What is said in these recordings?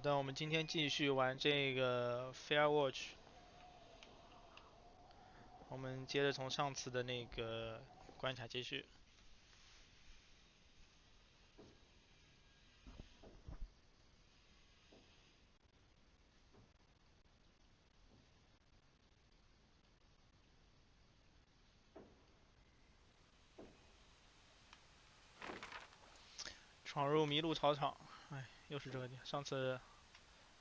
的，我们今天继续玩这个 Fiewatch。我们接着从上次的那个关卡继续。闯入迷路操场，哎，又是这个点，上次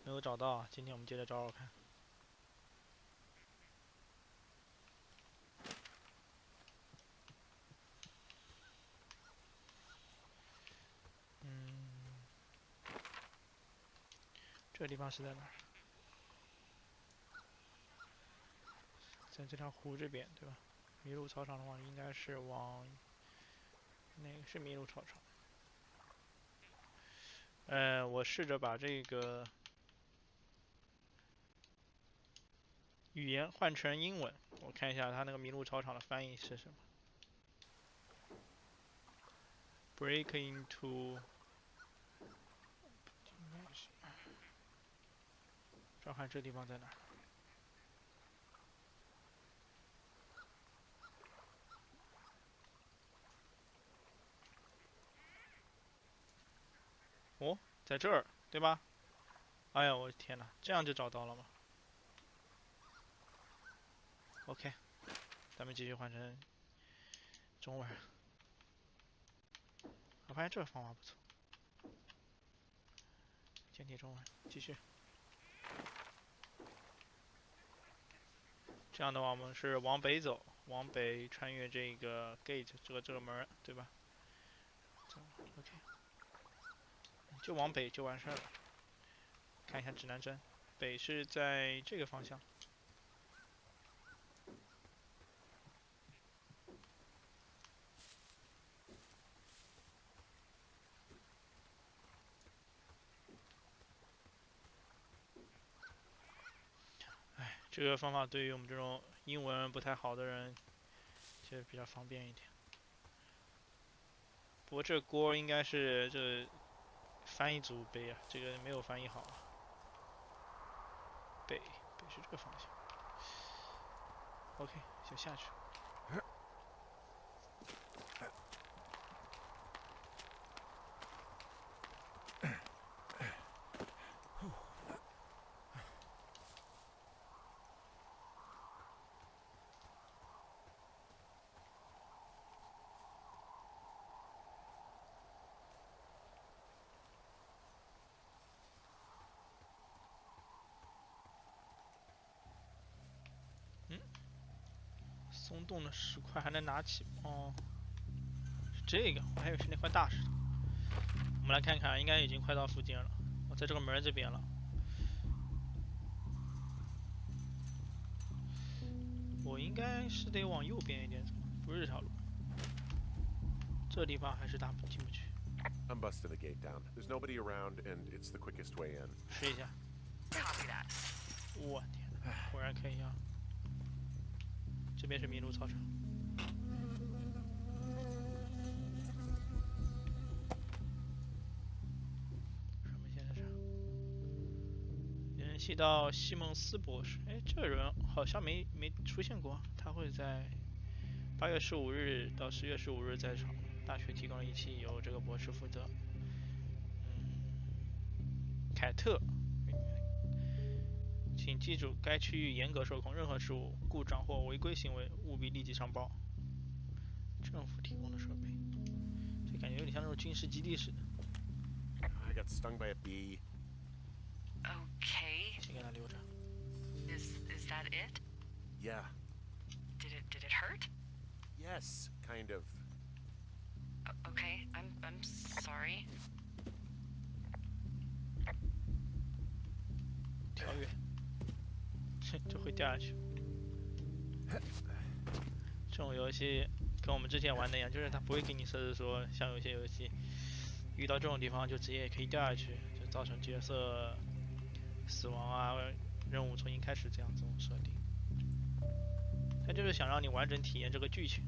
没有找到，今天我们接着找找看。这个地方是在哪儿？在这条湖这边，对吧？迷路操场的话，应该是往那个是迷路操场。我试着把这个语言换成英文，我看一下它那个迷路操场的翻译是什么。Break into 找看这地方在哪儿？哦，在这儿，对吧？哎呀，我的天哪，这样就找到了吗 ？OK，咱们继续换成中文。我发现这个方法不错。简体中文，继续。这样的话，我们是往北走，往北穿越这个 gate 这个门，对吧 ？OK，就往北就完事儿了。看一下指南针，北是在这个方向。哎，这个方法对于我们这种英文不太好的人，就比较方便一点。不过这锅应该是这翻译组背啊，这个没有翻译好啊。北是这个方向。OK，就下去。松动的石块还能拿起哦，是这个，我还以为是那块大石头。我们来看看，应该已经快到附近了。我在这个门这边了。我应该是得往右边一点走，不是这条路。这地方还是进不去。I'm busting the gate down. There's nobody around, and it's the quickest way in. 试一下。Copy that. 我天哪，果然可以啊！这边是迷路操场。什么先生？联系到西蒙斯博士。哎，这个人好像没出现过，他会在8月15日到10月15日在场。大学提供了仪器，由这个博士负责。凯特，请记住，该区域严格受控，任何事物、故障或违规行为务必立即上报。政府提供的设备，这感觉有点像那种军事基地似的。I got stung by a bee. Okay. 先给他留着。Is that it? Yeah. Did it hurt? Yes, kind of. Okay. I'm sorry. 跳跃，就会掉下去。这种游戏跟我们之前玩的一样，就是它不会给你设置说，像有些游戏遇到这种地方就直接可以掉下去，就造成角色死亡啊，任务重新开始这样这种设定。它就是想让你完整体验这个剧情，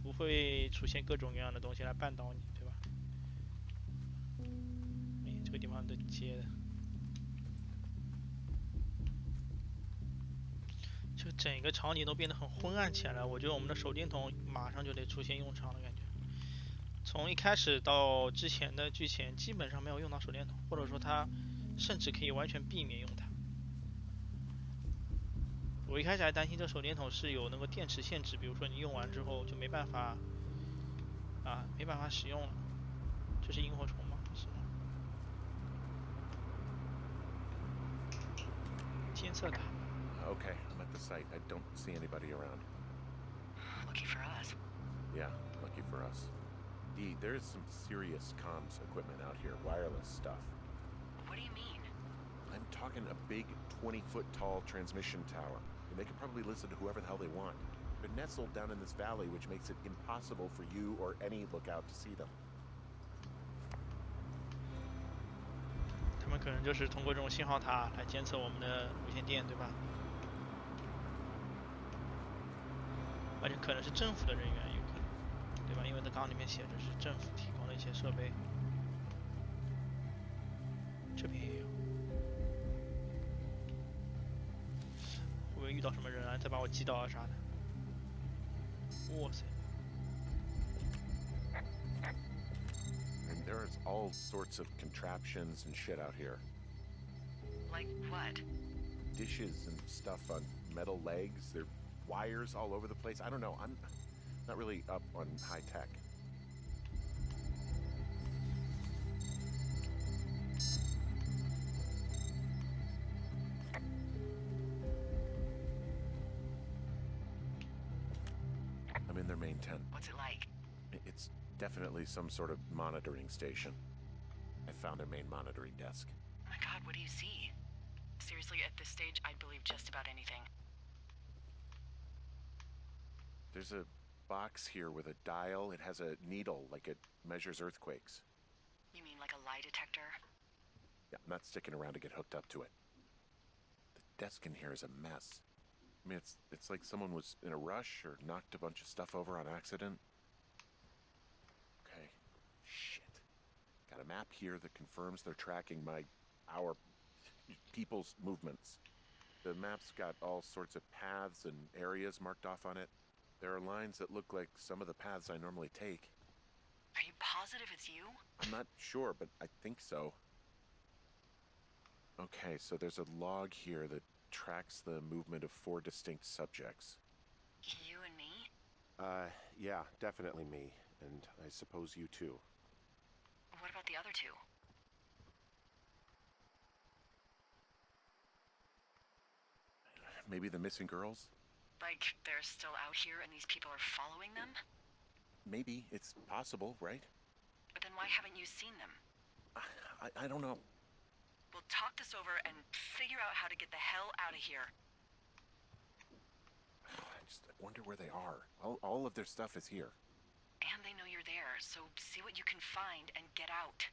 不会出现各种各样的东西来绊倒你，对吧？哎，这个地方的接的。就整个场景都变得很昏暗起来了。我觉得我们的手电筒马上就得出现用场了，感觉。从一开始到之前的剧情，基本上没有用到手电筒，或者说它甚至可以完全避免用它。我一开始还担心这手电筒是有那个电池限制，比如说你用完之后就没办法使用了。这是萤火虫吗？是吗？监测塔。Okay, I'm at the site. I don't see anybody around. Lucky for us. Yeah, lucky for us. D, there's some serious comms equipment out here, wireless stuff. What do you mean? I'm talking a big 20-foot tall transmission tower, and they can probably listen to whoever the hell they want. They're nestled down in this valley, which makes it impossible for you or any lookout to see them. 他们可能就是通过这种信号塔来监测我们的无线电，对吧？而且可能是政府的人员，有可能，对吧？因为它刚刚里面写着是政府提供的一些设备。这边也有，会不会遇到什么人啊？再把我击倒啊啥的？哇塞！ And there's all sorts of contraptions and shit out here. Like what? Dishes and stuff on metal legs. There are wires all over the place. I don't know. I'm not really up on high tech. I'm in their main tent. What's it like? It's definitely some sort of monitoring station. I found their main monitoring desk. Oh my god, what do you see? Seriously, at this stage, I'd believe just about anything. There's a box here with a dial. It has a needle, like it measures earthquakes. You mean like a lie detector? Yeah, I'm not sticking around to get hooked up to it. The desk in here is a mess. I mean, it's like someone was in a rush or knocked a bunch of stuff over on accident. Okay. Shit. Got a map here that confirms they're tracking our people's movements. The map's got all sorts of paths and areas marked off on it. There are lines that look like some of the paths I normally take. Are you positive it's you? I'm not sure, but I think so. Okay, so there's a log here that tracks the movement of 4 distinct subjects. You and me? Yeah, definitely me. And I suppose you too. What about the other two? Maybe the missing girls? Like, they're still out here and these people are following them? Maybe. It's possible, right? But then why haven't you seen them? I don't know. We'll talk this over and figure out how to get the hell out of here. I just wonder where they are. All of their stuff is here. And they know you're there, so see what you can find and get out.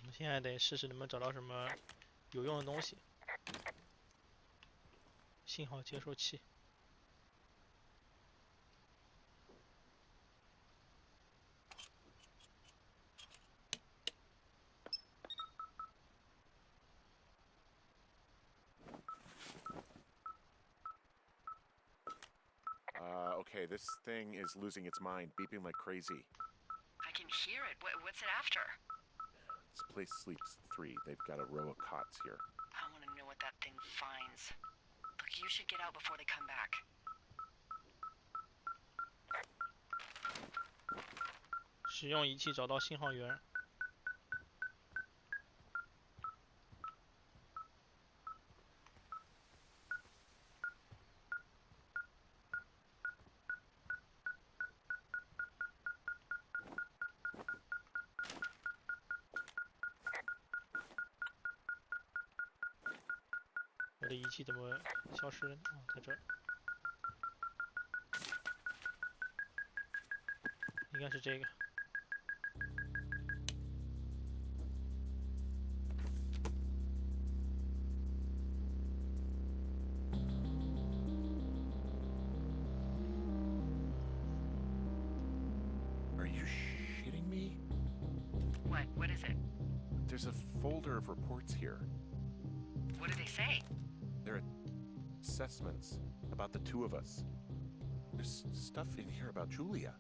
我们现在得试试能不能找到什么有用的东西。信号接收器。Okay, this thing is losing its mind, beeping like crazy. I can hear it. What's it after? This place sleeps 3. They've got a row of cots here. I want to know what that thing finds. Look, you should get out before they come back. 使用仪器找到信号源。我的仪器怎么消失了？哦，在这儿，应该是这个。Are you shitting me? What is it? There's a folder of reports here. What did they say? They're assessments about the two of us. There's stuff in here about Julia.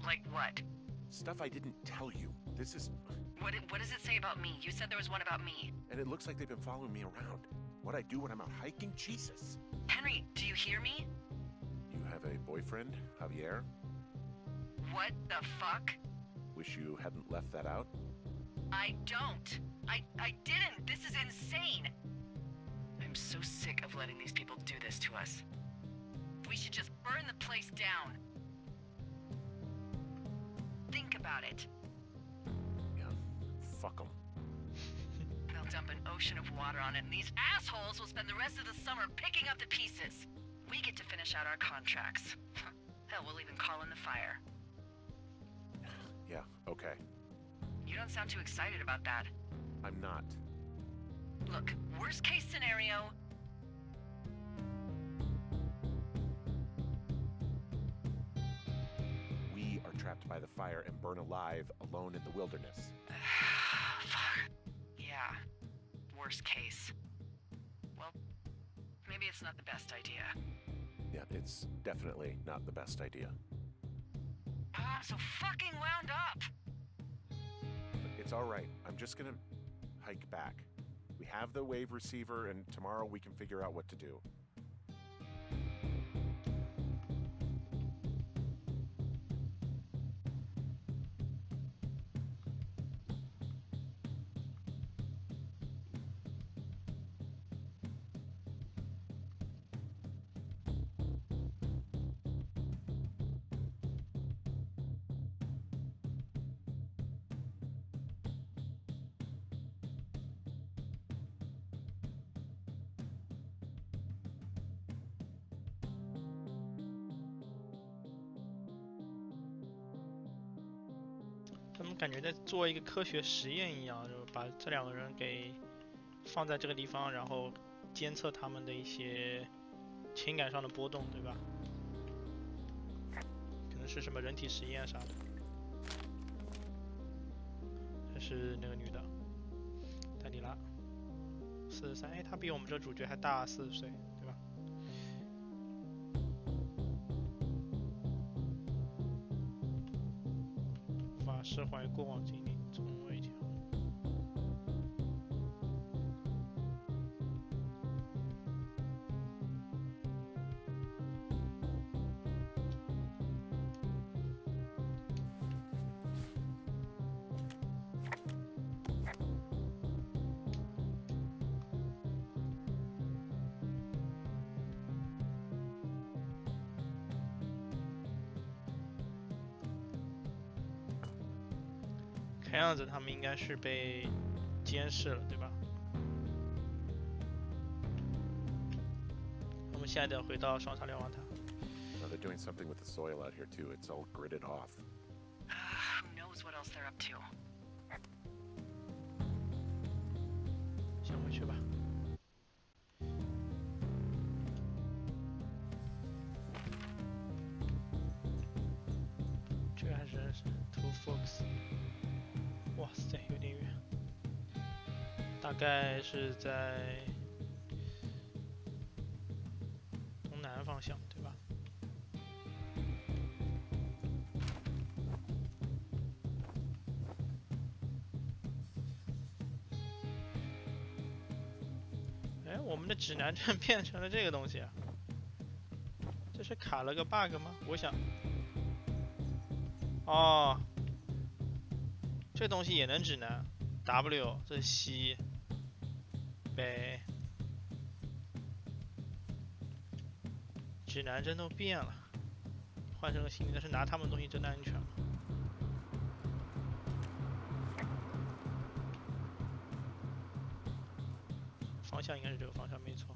Like what? Stuff I didn't tell you. This is... What does it say about me? You said there was one about me. And it looks like they've been following me around. What I do when I'm out hiking? Jesus. Henry, do you hear me? You have a boyfriend, Javier? What the fuck? Wish you hadn't left that out. I don't. I didn't. This is insane. I'm so sick of letting these people do this to us. We should just burn the place down. Think about it. Yeah, fuck them. They'll dump an ocean of water on it, and these assholes will spend the rest of the summer picking up the pieces. We get to finish out our contracts. Hell, we'll even call in the fire. Yeah, okay. You don't sound too excited about that. I'm not. Look, worst case scenario... We are trapped by the fire and burn alive, alone in the wilderness. Fuck. Yeah. Worst case. Well, maybe it's not the best idea. Yeah, it's definitely not the best idea. So fucking wound up! It's all right. I'm just gonna hike back. We have the wave receiver, and tomorrow we can figure out what to do.他们感觉在做一个科学实验一样，就把这两个人给放在这个地方，然后监测他们的一些情感上的波动，对吧？可能是什么人体实验啥的。这是那个女的，丹尼拉，43，哎，她比我们这主角还大40岁，对吧？无法释怀过往经历，从未讲。看样子他们应该是被监视了，对吧？我们现在得回到双沙瞭望塔。Now they're doing something with the soil out here too. It's all gridded off. Who knows what else they're up to? 先回去吧。这个还是 Two Forks。哇塞，有点远，大概是在东南方向，对吧？哎，我们的指南针变成了这个东西啊，这是卡了个 bug 吗？我想，哦。这东西也能指南 ，W 这是西北，指南针都变了，换成个新的，是拿他们东西真的安全吗？方向应该是这个方向没错。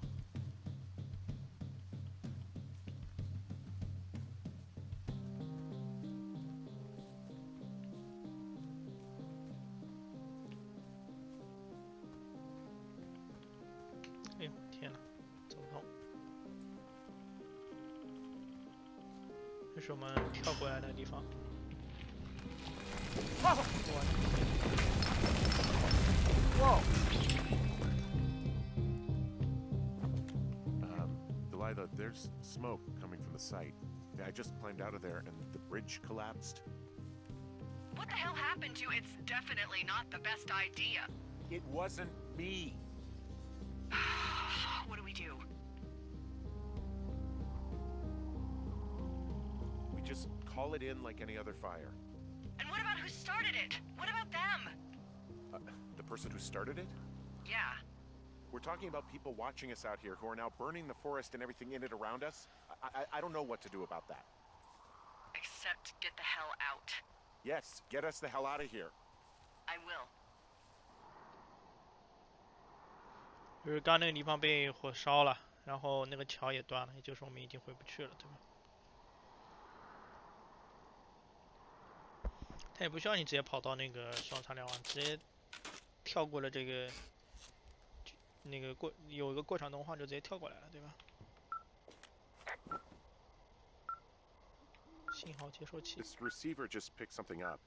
哎呦天哪，走不通！这是我们跳过来的地方。Whoa! there's smoke coming from the site. I just climbed out of there and the bridge collapsed. What the hell happened to it's definitely not the best idea? It wasn't me. What do we do? We just call it in like any other fire. And what about who started it? What about them? The person who started it? Yeah. We're talking about people watching us out here who are now burning the forest and everything in it around us. I don't know what to do about that. Except get the hell out. Yes, get us the hell out of here. I will. 就是刚那个地方被火烧了，然后那个桥也断了，也就是我们已经回不去了，对吧？它也不需要你直接跑到那个商场两网，直接跳过了这个那个有一个过场动画就直接跳过来了，对吧？信号接收器。 This receiver just picked something up.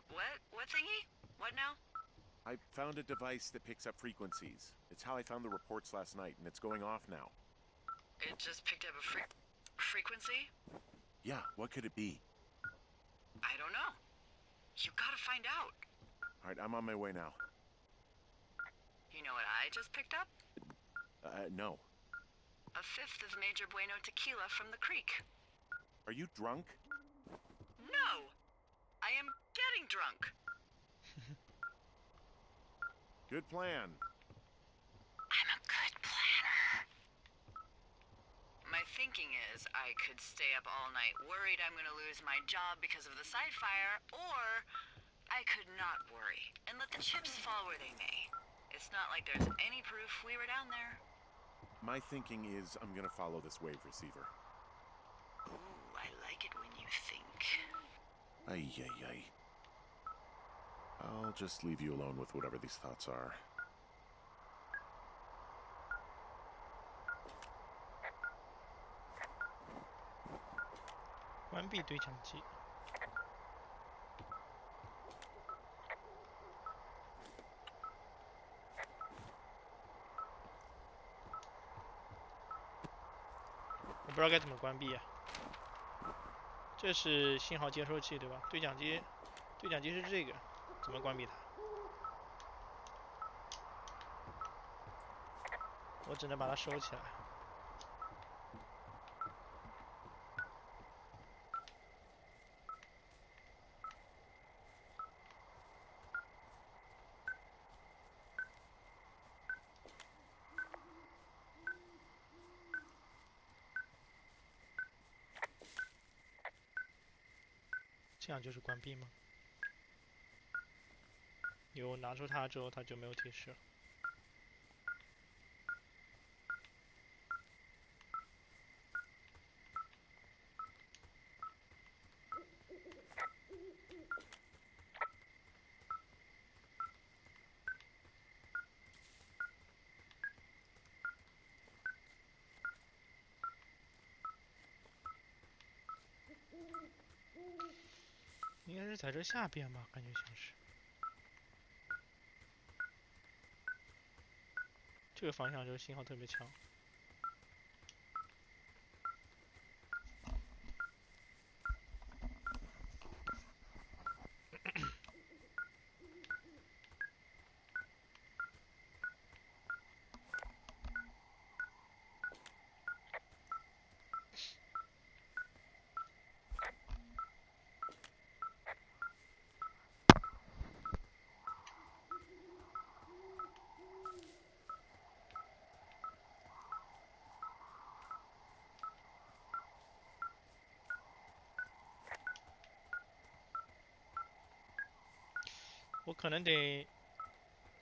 What? What thingy? What now? I found a device that picks up frequencies. It's how I found the reports last night, and it's going off now. It just picked up a frequency? Yeah, what could it be? I don't know. You gotta find out. All right, I'm on my way now. You know what I just picked up? No. A fifth of Major Bueno tequila from the creek. Are you drunk? No! I am getting drunk. Good plan. I'm a good planner. My thinking is I could stay up all night worried I'm gonna lose my job because of the side fire, or I could not worry and let the chips fall where they may. It's not like there's any proof we were down there. My thinking is I'm gonna follow this wave receiver. Ooh, I like it when you think. Ay, ay, ay. I'll just leave you alone with whatever these thoughts are. "关闭对讲机。我不知道该怎么关闭啊。这是信号接收器对吧？对讲机是这个，怎么关闭它？我只能把它收起来。这样就是关闭吗？有拿出它之后，它就没有提示了。应该是在这下边吧，感觉像是。这个方向就是信号特别强。我可能得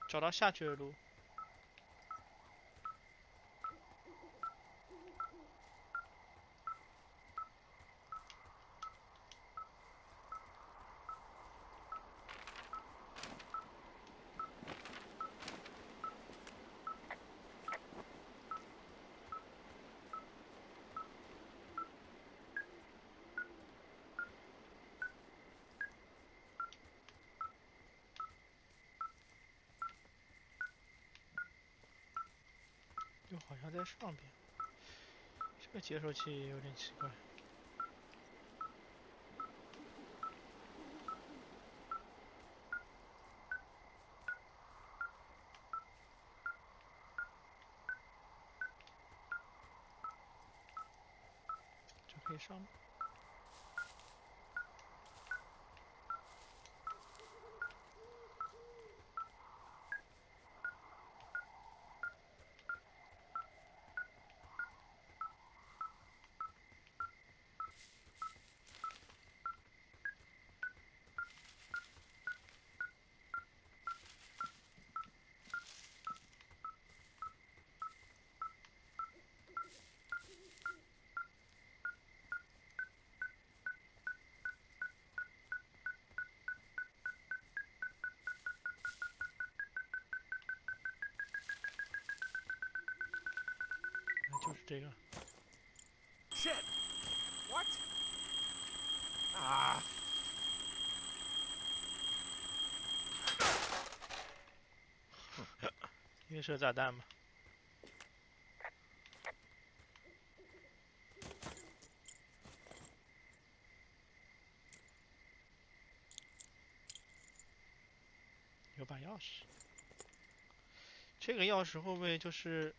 找到下去的路。又好像在上边。这接收器有点奇怪。这可以上吗？就是这个。Shit! What? Ah! 预设炸弹嘛。有把钥匙。这个钥匙会不会就是？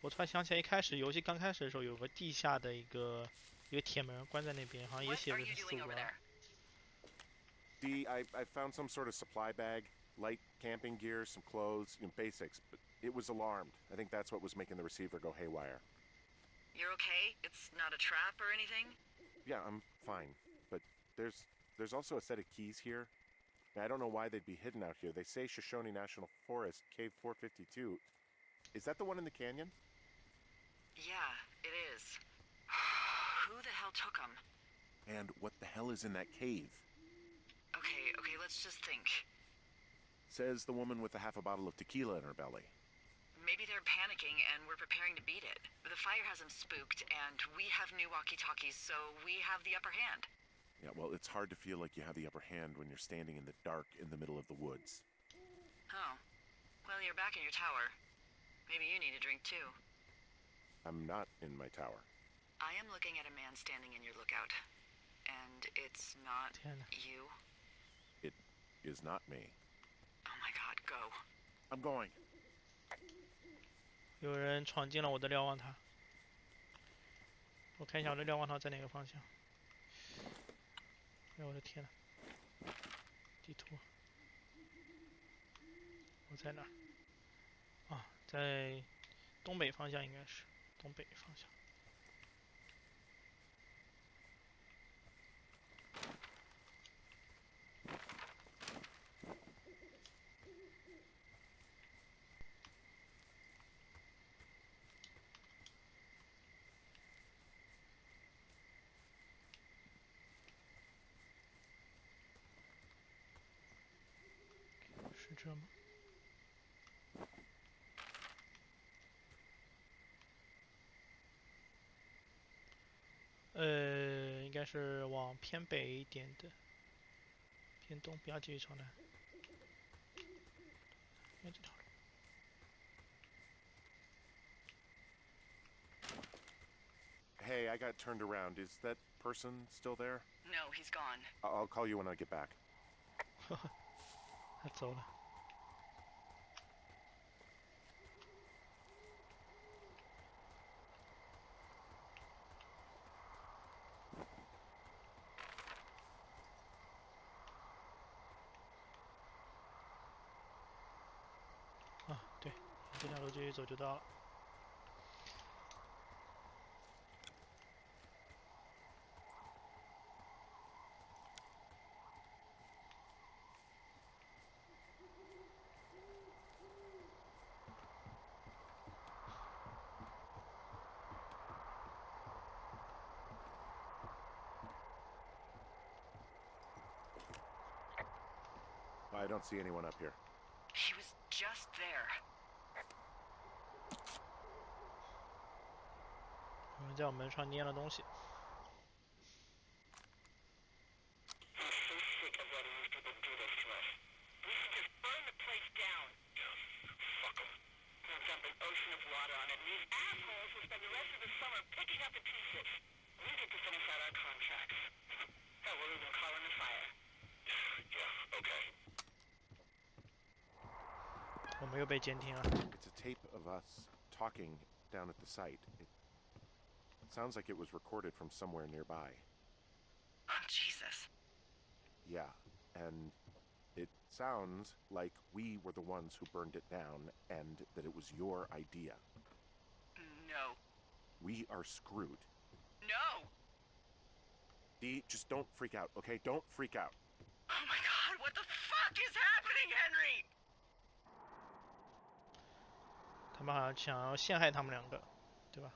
我突然想起来，一开始游戏刚开始的时候，有个地下的一个铁门关在那边，好像也写的是452。Dee, I found some sort of supply bag, light camping gear, some clothes, basics, but it was alarmed. I think that's what was making the receiver go haywire. You're okay? It's not a trap or anything? Yeah, I'm fine, but there's also a set of keys here. I don't know why they'd be hidden out here. They say Shoshone National Forest, Cave 452. Is that the one in the canyon? Yeah, it is. Who the hell took them? And what the hell is in that cave? Okay, let's just think. Says the woman with a half a bottle of tequila in her belly. Maybe they're panicking and we're preparing to beat it. The fire has them spooked, and we have new walkie-talkies, so we have the upper hand. Yeah, well, it's hard to feel like you have the upper hand when you're standing in the dark in the middle of the woods. Oh. Well, you're back in your tower. Maybe you need a drink, too. I'm not in my tower. I am looking at a man standing in your lookout. And it's not you. It is not me. Oh my god, go. I'm going. 有人闯进了我的瞭望塔。我看一下我的瞭望塔在哪个方向。哎，我的天呐！地图。我在哪儿？啊，在东北方向应该是东北方向。是这吗？应该是往偏北一点的，偏东，不要继续朝南。这条路。Hey, I got turned around. Is that person still there? No, he's gone. I'll call you when I get back. 他走了。啊，对，这条路继续走就到了。I don't see anyone up here. He was just there. 有人在我门上粘了东西。Dump an ocean of water on it, and these assholes will spend the rest of the 没有被监听啊。It's a tape of us talking down at the site. It sounds like it was recorded from somewhere nearby. Oh, Jesus. Yeah, and it sounds like we were the ones who burned it down and that it was your idea. No. We are screwed. No! Dee, just don't freak out, okay? Don't freak out. Oh my god, what the fuck is happening, Henry? 他们好像想要陷害他们两个，对吧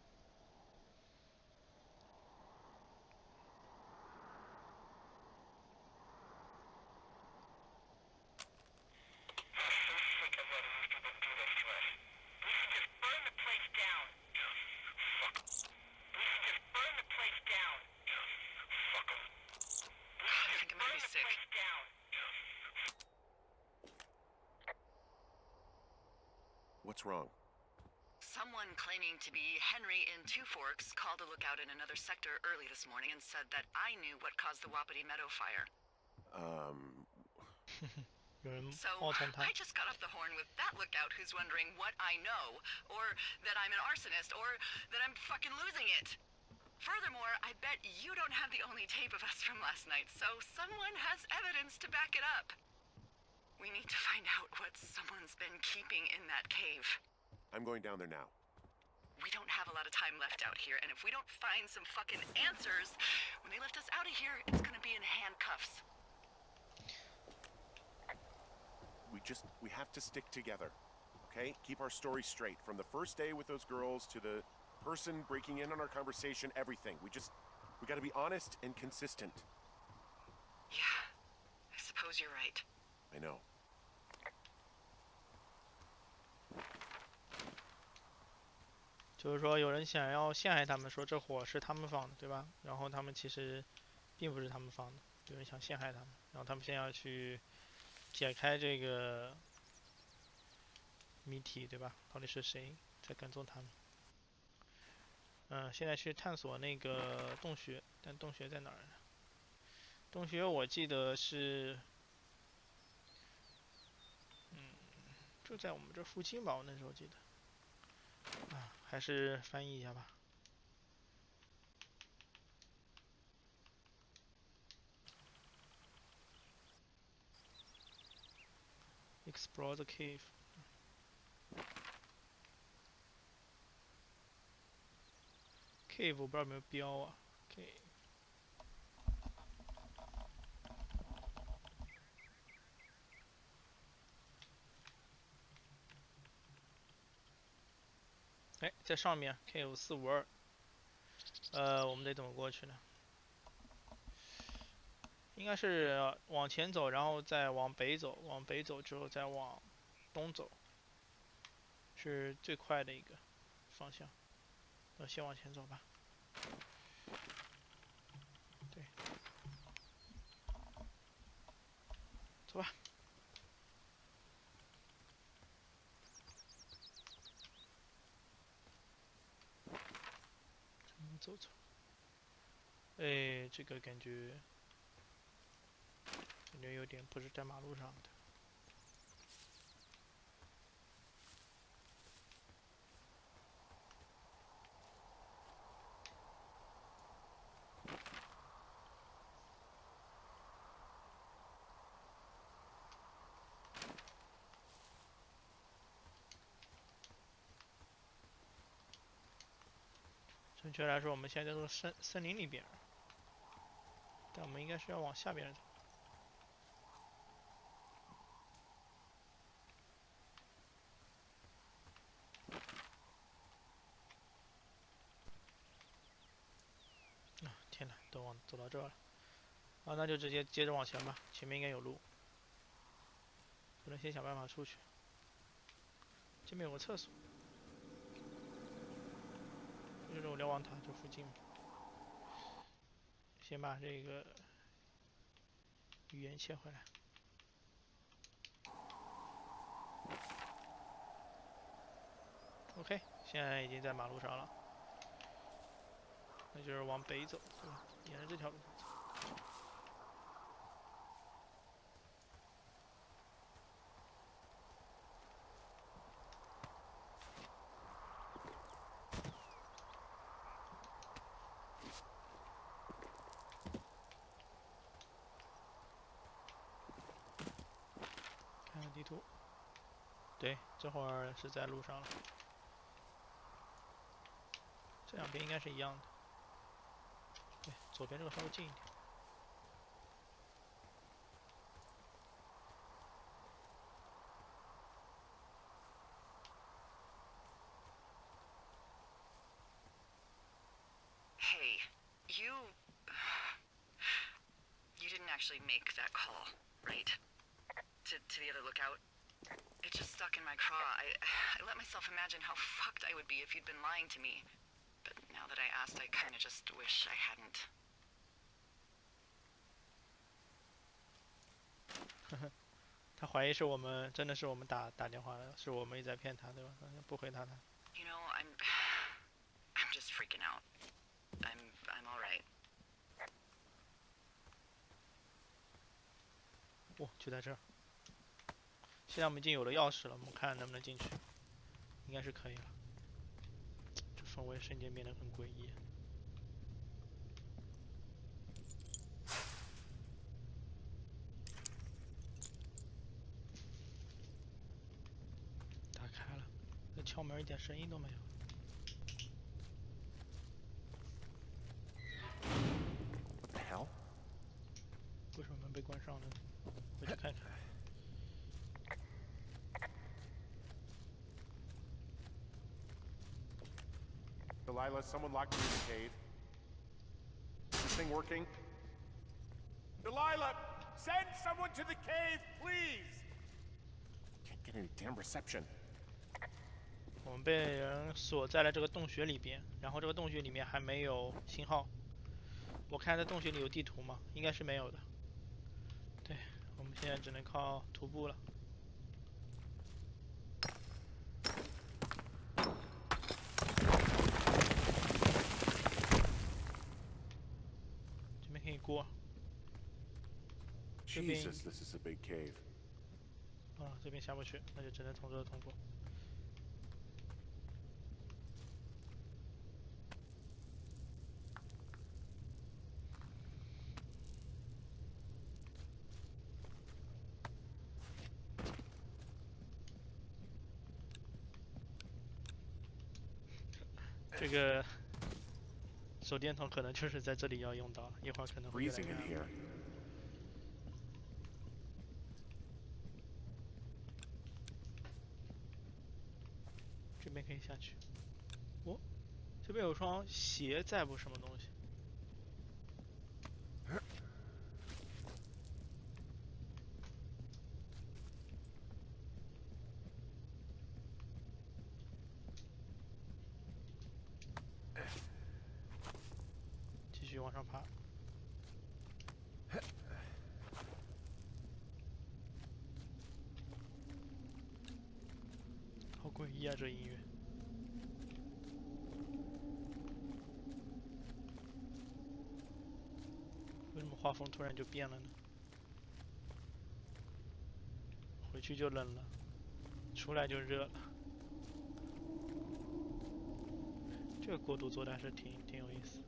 ？What's wrong? Someone claiming to be Henry in Two Forks called a lookout in another sector early this morning and said that I knew what caused the Wapiti Meadow fire. 有人 So 冒充他 I。just got off the horn with that lookout who's wondering what I know, or that I'm an arsonist, or that I'm fucking losing it. Furthermore, I bet you don't have the only tape of us from last night, so someone has evidence to back it up. We need to find out what someone's been keeping in that cave. I'm going down there now. We don't have a lot of time left out here, and if we don't find some fucking answers, when they lift us out of here, it's gonna be in handcuffs. We have to stick together, okay? Keep our story straight. From the first day with those girls to the person breaking in on our conversation, everything. We gotta be honest and consistent. Yeah, I suppose you're right. I know. 就是说，有人想要陷害他们，说这火是他们放的，对吧？然后他们其实并不是他们放的，有人想陷害他们，然后他们现在要去解开这个谜题，对吧？到底是谁在跟踪他们？现在去探索那个洞穴，但洞穴在哪儿呢？洞穴我记得是，就在我们这附近吧，我那时候记得。还是翻译一下吧。Explore the cave. Cave 我不知道有没有标啊。Cave。哎，在上面 Cave 452。我们得怎么过去呢？应该是往前走，然后再往北走，往北走之后再往东走，是最快的一个方向。先往前走吧。对，走吧。走走。哎，这个感觉有点不是在马路上的。准确来说，我们现在在森林里边，但我们应该是要往下边走。天哪，都走到这了。那就直接接着往前吧，前面应该有路。不能先想办法出去。这边有个厕所。就是我瞭望塔这附近。先把这个语言切回来。OK， 现在已经在马路上了，那就是往北走，对吧？沿着这条路走。图。对，这会儿是在路上了。这两边应该是一样的。对，左边这个稍微近一点。Hey, you didn't actually make that call, right? To the other lookout? It just stuck in my craw. I let myself imagine how fucked I would be if you'd been lying to me. But now that I asked, I kinda just wish I hadn't. 他怀疑是我们，真的是我们打电话的，是我们一直在骗他，对吧？不回答他。You know, I'm just freaking out. I'm all right. 哦，就在这儿。现在我们已经有了钥匙了，我们看能不能进去，应该是可以了。这氛围瞬间变得很诡异。打开了，这敲门一点声音都没有。What the hell? 为什么门被关上了呢？回去看看。Delilah, someone locked me in the cave. Is this thing working? Delilah, send someone to the cave, please! Can't get any damn reception. 我们被人锁在了这个洞穴里边，然后这个洞穴里面还没有信号。我看这洞穴里有地图吗？应该是没有的。对，我们现在只能靠徒步了。这边可以过。这边 Jesus, this is a big cave. 啊，这边下不去，那就只能从这通过。这个手电筒可能就是在这里要用到，一会儿可能会越来 Freezing 越 in 暗。 here. 这边可以下去。哦，这边有双鞋在不？什么东西？继续往上爬。好诡异啊，这音乐。为什么画风突然就变了呢？回去就冷了，出来就热了。这个过渡做的还是挺有意思。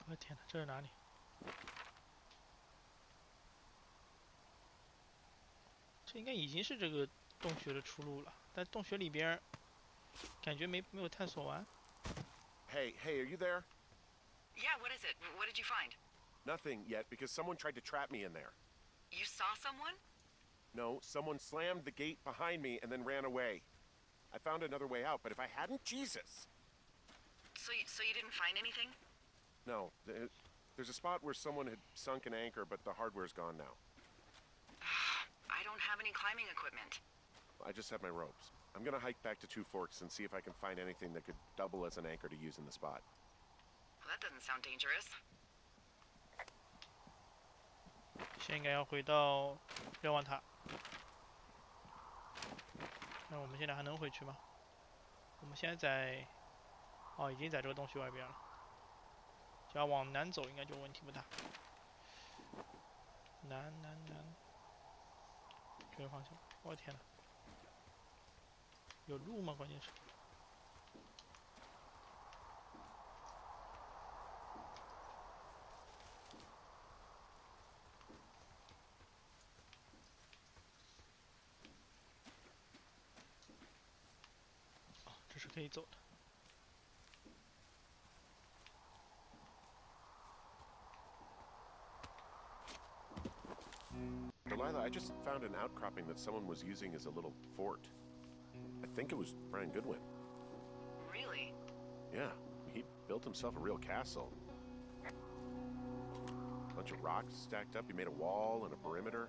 我的天哪，这是哪里？这应该已经是这个洞穴的出路了，但洞穴里边感觉没有探索完。 Hey, are you there? Yeah, what is it? What did you find? Nothing yet because someone tried to trap me in there. You saw someone? No, someone slammed the gate behind me and then ran away. I found another way out, but if I hadn't, Jesus! So you didn't find anything? No, there's a spot where someone had sunk an anchor, but the hardware's gone now. I don't have any climbing equipment. I just have my ropes. I'm gonna hike back to Two Forks and see if I can find anything that could double as an anchor to use in the spot. Well, that doesn't sound dangerous. 现在应该要回到瞭望塔。那我们现在还能回去吗？我们现在在，哦，已经在这个洞穴外边了。只要往南走，应该就问题不大。南，这个方向，我的天呐，有路吗？关键是。可以走的。Delilah, I just found an outcropping that someone was using as a little fort. I think it was Brian Goodwin. Really? Yeah, he built himself a real castle. Bunch of rocks stacked up. He made a wall and a perimeter.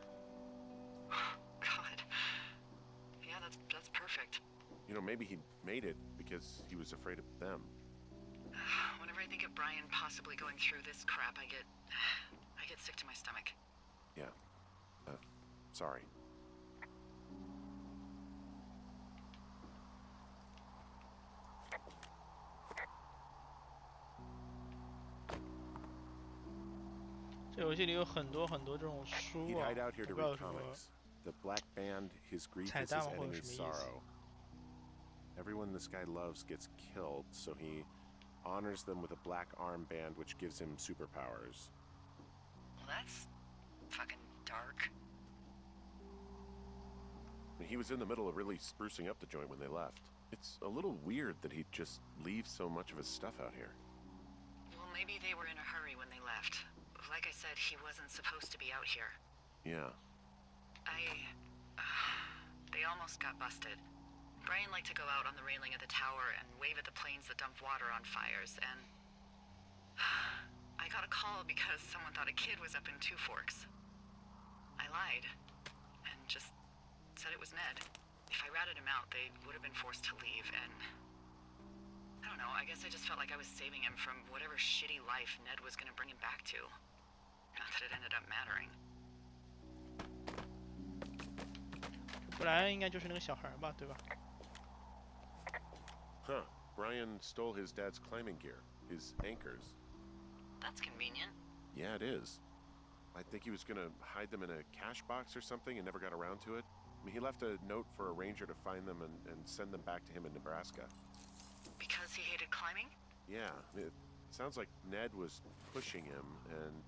God. Yeah, that's perfect. You know, maybe he made it because he was afraid of them. Whenever I think of Brian possibly going through this crap, I get sick to my stomach. Yeah. Sorry. 这游戏里有很多这种 He'd 书啊， hide out here 不 to 知道 read 什么 comics. The Black Band, his grief is 彩 his 蛋或者 enemy's 什么意思。 sorrow. Everyone this guy loves gets killed, so he honors them with a black armband which gives him superpowers. Well, that's fucking dark. He was in the middle of really sprucing up the joint when they left. It's a little weird that he'd just leave so much of his stuff out here. Well, maybe they were in a hurry when they left. Like I said, he wasn't supposed to be out here. Yeah. They almost got busted. Brian liked to go out on the railing of the tower and wave at the planes that dumped water on fires, and I got a call because someone thought a kid was up in Two Forks. I lied and just said it was Ned. If I ratted him out, they would have been forced to leave, and I don't know, I guess I just felt like I was saving him from whatever shitty life Ned was gonna bring him back to. Not that it ended up mattering. 布莱恩应该就是那个小孩吧，对吧？ Huh. Brian stole his dad's climbing gear, his anchors. That's convenient. Yeah, it is. I think he was gonna hide them in a cash box or something and never got around to it. I mean, he left a note for a ranger to find them and send them back to him in Nebraska. Because he hated climbing? Yeah, it sounds like Ned was pushing him, and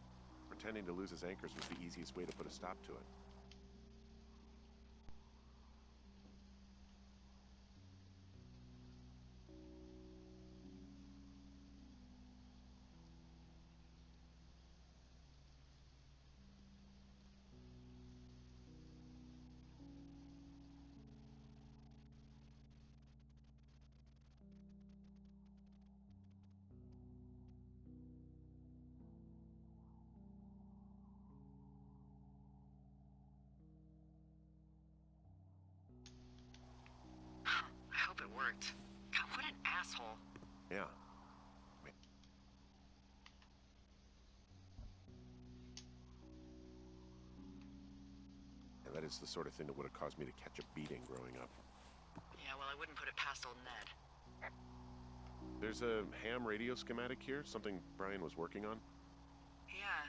pretending to lose his anchors was the easiest way to put a stop to it. I hope it worked. God, what an asshole. Yeah. Wait. Yeah, that is the sort of thing that would have caused me to catch a beating growing up. Yeah, well, I wouldn't put it past old Ned. There's a ham radio schematic here, something Brian was working on. Yeah,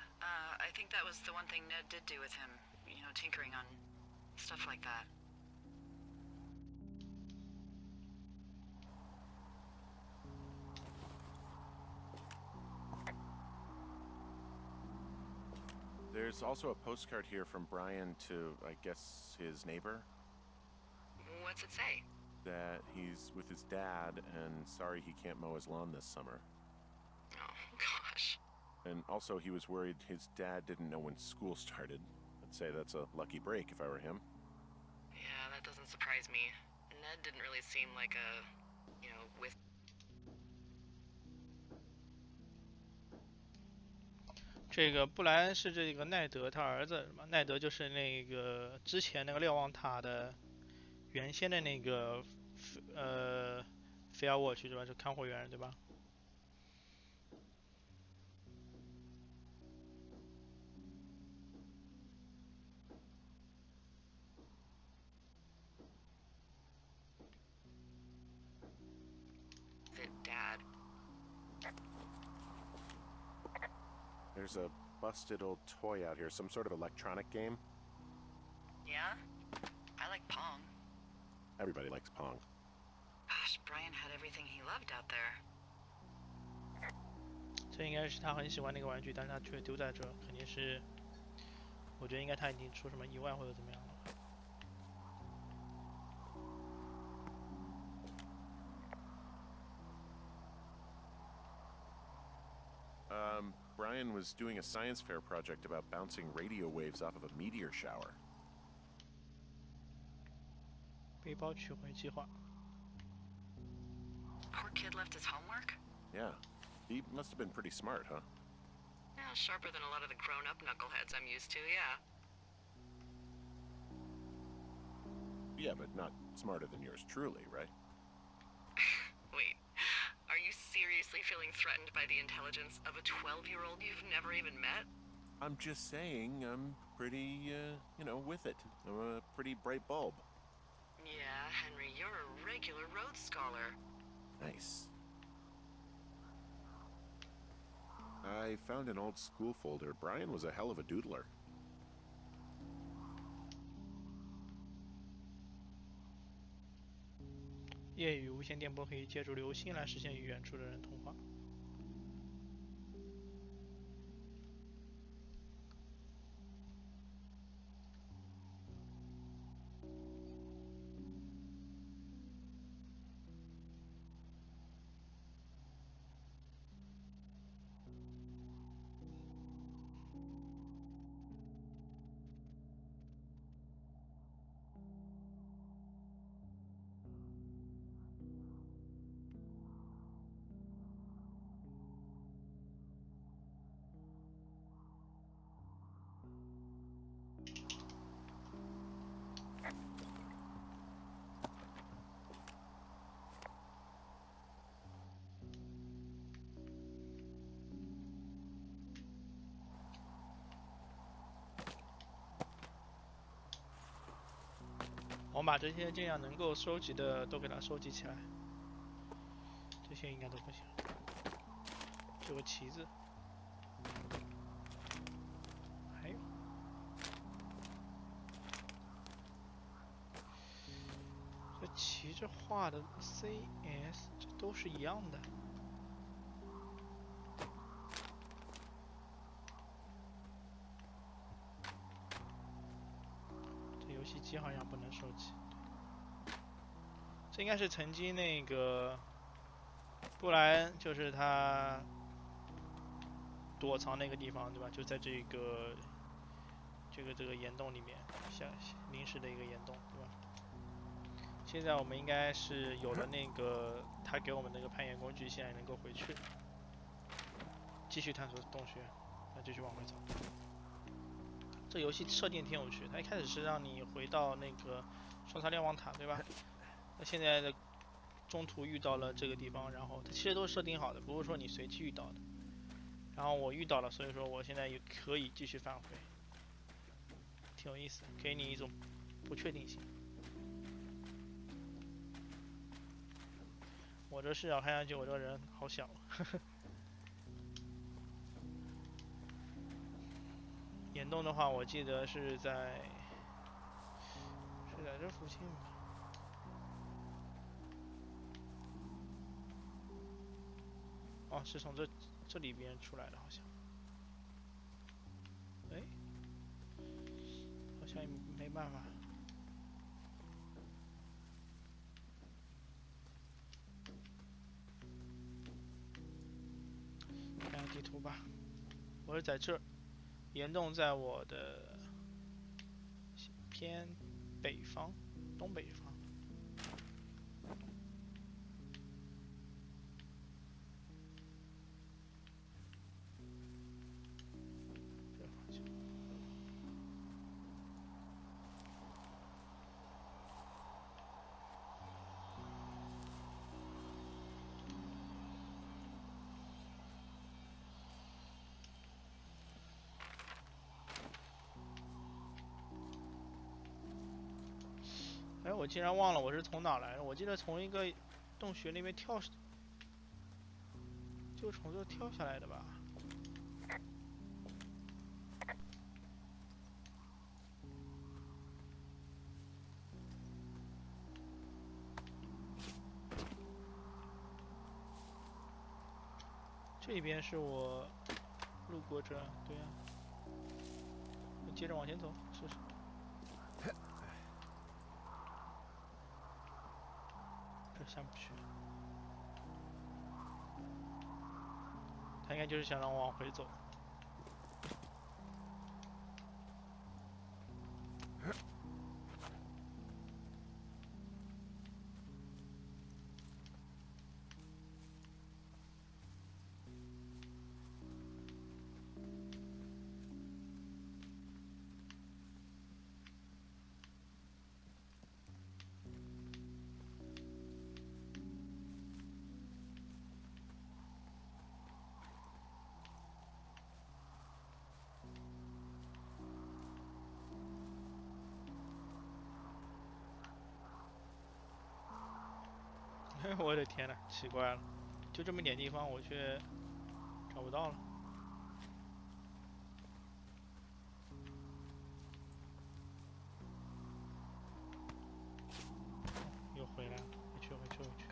I think that was the one thing Ned did do with him. You know, tinkering on stuff like that. There's also a postcard here from Brian to, I guess, his neighbor. What's it say? That he's with his dad and sorry he can't mow his lawn this summer. Oh, gosh. And also he was worried his dad didn't know when school started. I'd say that's a lucky break if I were him. Yeah, that doesn't surprise me. Ned didn't really seem like a, you know, with... 这个布莱恩是这个奈德他儿子嘛？奈德就是那个之前那个瞭望塔的原先的那个Fiewatch 对吧？就看护员对吧？ Dad. There's a busted old toy out here, some sort of electronic game. Yeah? I like Pong. Everybody likes Pong. Gosh, Brian had everything he loved out there. 这应该是他很喜欢那个玩具，但是他却丢在这，肯定是，我觉得应该他已经出什么意外或者怎么样了。Brian was doing a science fair project about bouncing radio waves off of a meteor shower. 背包取回计划。 Poor kid left his homework? Yeah, he must have been pretty smart, huh? Yeah, sharper than a lot of the grown-up knuckleheads I'm used to, yeah. Yeah, but not smarter than yours truly, right? Wait, are you seriously feeling threatened by the intelligence of a 12-year-old you've never even met? I'm just saying I'm pretty, with it. I'm a pretty bright bulb. Yeah, Henry, you're a regular Rhodes Scholar. Nice. I found an old school folder. Brian was a hell of a doodler. 业余无线电波可以借助流星来实现与远处的人通话。我们把这些尽量能够收集的都给它收集起来，这些应该都不行。这个旗子，还有这旗这画的 CS， 这都是一样的。这游戏机好像不能收集。这应该是曾经那个布莱恩，就是他躲藏那个地方，对吧？就在这个岩洞里面，像临时的一个岩洞，对吧？现在我们应该是有了那个他给我们那个攀岩工具，现在能够回去继续探索洞穴，那继续往回走。这游戏设定挺有趣，它一开始是让你回到那个双槽联网塔，对吧？那现在的中途遇到了这个地方，然后它其实都是设定好的，不是说你随机遇到的。然后我遇到了，所以说我现在也可以继续返回，挺有意思的，给你一种不确定性。我这视角看下去，我这个人好小，呵呵。岩洞的话，我记得是在这附近吧。哦，是从这里边出来的，好像。哎，好像也没办法。看下地图吧，我是在这儿，岩洞在我的偏北方、东北方。哎，我竟然忘了我是从哪来的。我记得从一个洞穴那边就从这跳下来的吧。这边是我路过这，对呀、我接着往前走，试试。这下不去，他应该就是想让我往回走。我的天呐，奇怪了，就这么点地方我却找不到了。又回来了，回去。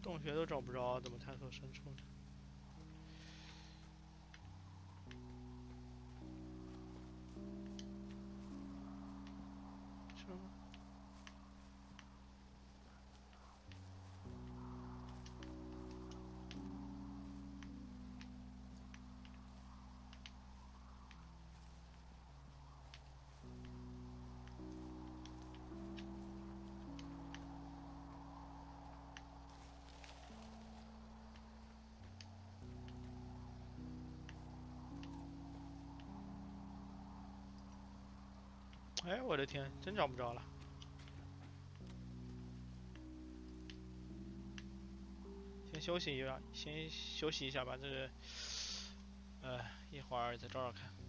洞穴都找不着，怎么探索深处呢？这哎，我的天，真找不着了。先休息一下吧，这个，一会儿再找找看。